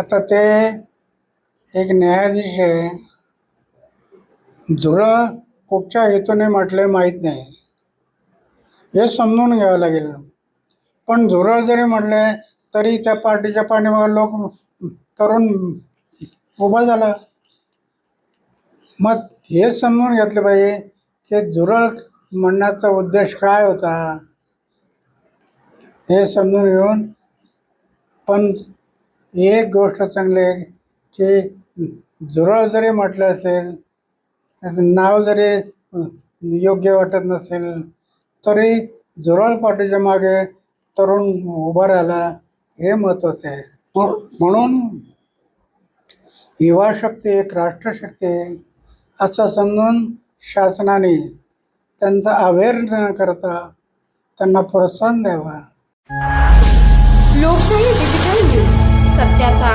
आता ते एक न्यायाधीश आहे, धुरं कुठच्या हेतूने म्हटलंय माहीत नाही, हे समजून घ्यावं लागेल. पण धुरळ जरी म्हटले तरी त्या पार्टीच्या पाठीमागे लोक तरुण उभा झाला. मग हे समजून घेतलं पाहिजे की धुरळ म्हणण्याचा उद्देश काय होता, हे समजून घेऊन. पण एक गोष्ट चांगली आहे की झुरळ जरी म्हटलं असेल, त्याचं नाव जरी योग्य वाटत नसेल, तरी झुरळ पाठीच्या मागे तरुण उभा राहिला, हे महत्त्वाचं आहे. म्हणून युवा शक्ती एक राष्ट्रशक्ती आहे असं समजून शासनाने त्यांचा अवेअरनेस न करता त्यांना प्रोत्साहन द्यावा. लोकशाही डिजिटल न्यूज, सत्याचा